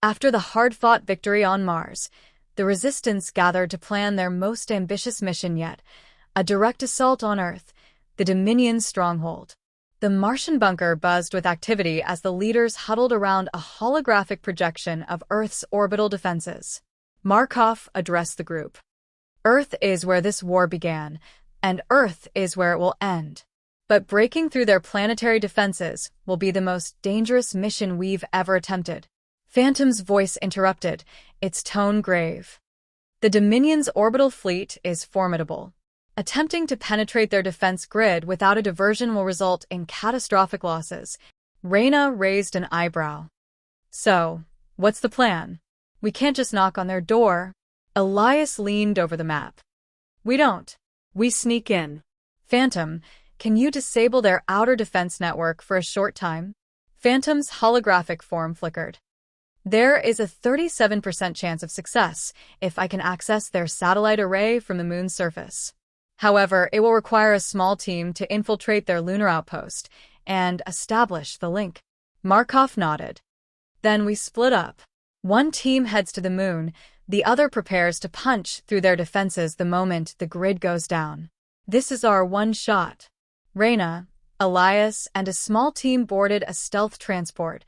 After the hard-fought victory on Mars, the Resistance gathered to plan their most ambitious mission yet, a direct assault on Earth, the Dominion's stronghold. The Martian bunker buzzed with activity as the leaders huddled around a holographic projection of Earth's orbital defenses. Markov addressed the group. Earth is where this war began, and Earth is where it will end. But breaking through their planetary defenses will be the most dangerous mission we've ever attempted. Phantom's voice interrupted, its tone grave. The Dominion's orbital fleet is formidable. Attempting to penetrate their defense grid without a diversion will result in catastrophic losses. Reyna raised an eyebrow. So, what's the plan? We can't just knock on their door. Elias leaned over the map. We don't. We sneak in. Phantom, can you disable their outer defense network for a short time? Phantom's holographic form flickered. There is a 37% chance of success if I can access their satellite array from the moon's surface. However, it will require a small team to infiltrate their lunar outpost and establish the link. Markov nodded. Then we split up. One team heads to the moon, the other prepares to punch through their defenses the moment the grid goes down. This is our one shot. Reyna, Elias, and a small team boarded a stealth transport,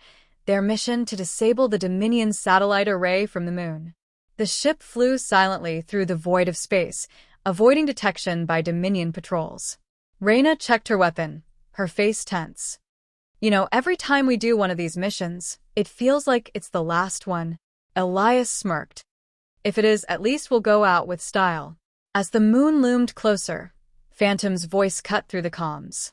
their mission to disable the Dominion's satellite array from the moon. The ship flew silently through the void of space, avoiding detection by Dominion patrols. Reyna checked her weapon, her face tense. Every time we do one of these missions, it feels like it's the last one. Elias smirked. If it is, at least we'll go out with style. As the moon loomed closer, Phantom's voice cut through the comms.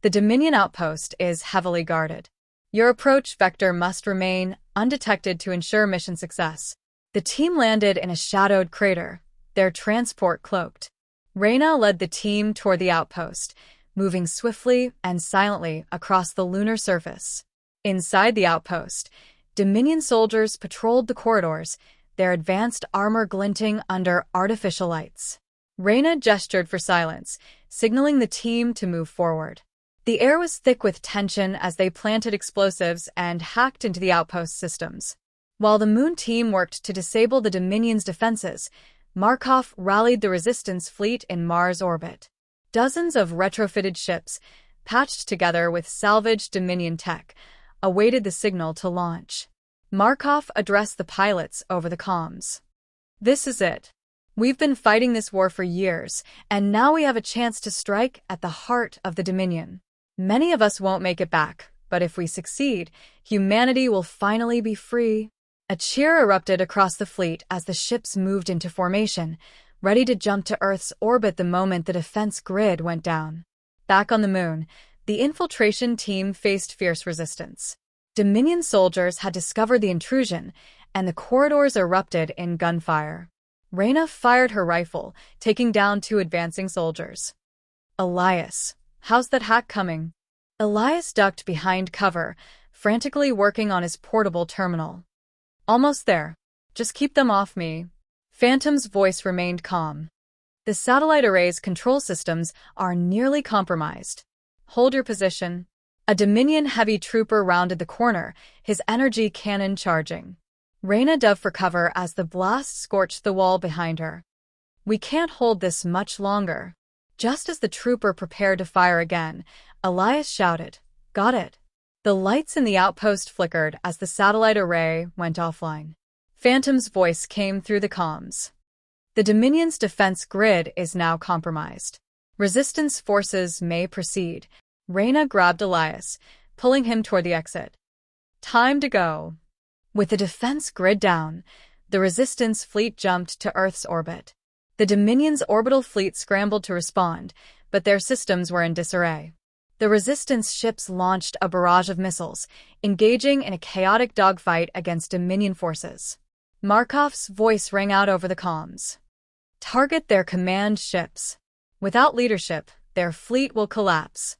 The Dominion outpost is heavily guarded. Your approach vector must remain undetected to ensure mission success. The team landed in a shadowed crater, their transport cloaked. Reyna led the team toward the outpost, moving swiftly and silently across the lunar surface. Inside the outpost, Dominion soldiers patrolled the corridors, their advanced armor glinting under artificial lights. Reyna gestured for silence, signaling the team to move forward. The air was thick with tension as they planted explosives and hacked into the outpost systems. While the Moon team worked to disable the Dominion's defenses, Markov rallied the Resistance fleet in Mars orbit. Dozens of retrofitted ships, patched together with salvaged Dominion tech, awaited the signal to launch. Markov addressed the pilots over the comms. This is it. We've been fighting this war for years, and now we have a chance to strike at the heart of the Dominion. Many of us won't make it back, but if we succeed, humanity will finally be free. A cheer erupted across the fleet as the ships moved into formation, ready to jump to Earth's orbit the moment the defense grid went down. Back on the moon, the infiltration team faced fierce resistance. Dominion soldiers had discovered the intrusion, and the corridors erupted in gunfire. Reyna fired her rifle, taking down 2 advancing soldiers. Elias, how's that hack coming? Elias ducked behind cover, frantically working on his portable terminal. Almost there. Just keep them off me. Phantom's voice remained calm. The satellite array's control systems are nearly compromised. Hold your position. A Dominion heavy trooper rounded the corner, his energy cannon charging. Reyna dove for cover as the blast scorched the wall behind her. We can't hold this much longer. Just as the trooper prepared to fire again, Elias shouted, "Got it." The lights in the outpost flickered as the satellite array went offline. Phantom's voice came through the comms. The Dominion's defense grid is now compromised. Resistance forces may proceed. Reyna grabbed Elias, pulling him toward the exit. Time to go. With the defense grid down, the Resistance fleet jumped to Earth's orbit. The Dominion's orbital fleet scrambled to respond, but their systems were in disarray. The Resistance ships launched a barrage of missiles, engaging in a chaotic dogfight against Dominion forces. Markov's voice rang out over the comms. Target their command ships. Without leadership, their fleet will collapse.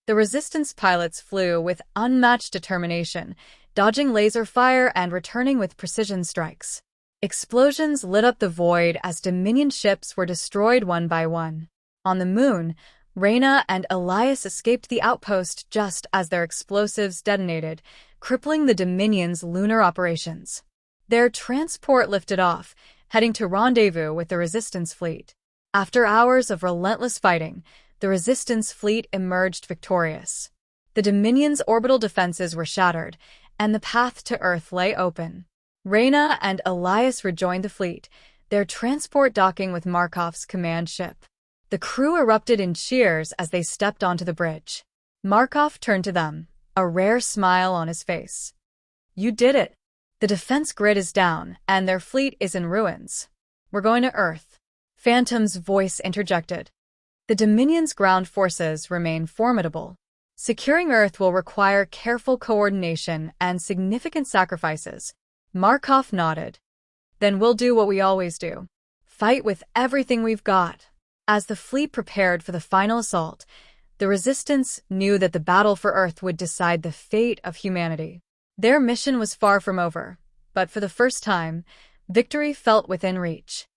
The Resistance pilots flew with unmatched determination, dodging laser fire and returning with precision strikes. Explosions lit up the void as Dominion ships were destroyed one by one. On the moon, Reyna and Elias escaped the outpost just as their explosives detonated, crippling the Dominion's lunar operations. Their transport lifted off, heading to rendezvous with the Resistance fleet. After hours of relentless fighting, the Resistance fleet emerged victorious. The Dominion's orbital defenses were shattered, and the path to Earth lay open. Reyna and Elias rejoined the fleet, their transport docking with Markov's command ship. The crew erupted in cheers as they stepped onto the bridge. Markov turned to them, a rare smile on his face. "You did it. The defense grid is down, and their fleet is in ruins. We're going to Earth." Phantom's voice interjected. "The Dominion's ground forces remain formidable. Securing Earth will require careful coordination and significant sacrifices." Markov nodded. "Then we'll do what we always do. Fight with everything we've got." As the fleet prepared for the final assault, the Resistance knew that the battle for Earth would decide the fate of humanity. Their mission was far from over, but for the first time, victory felt within reach.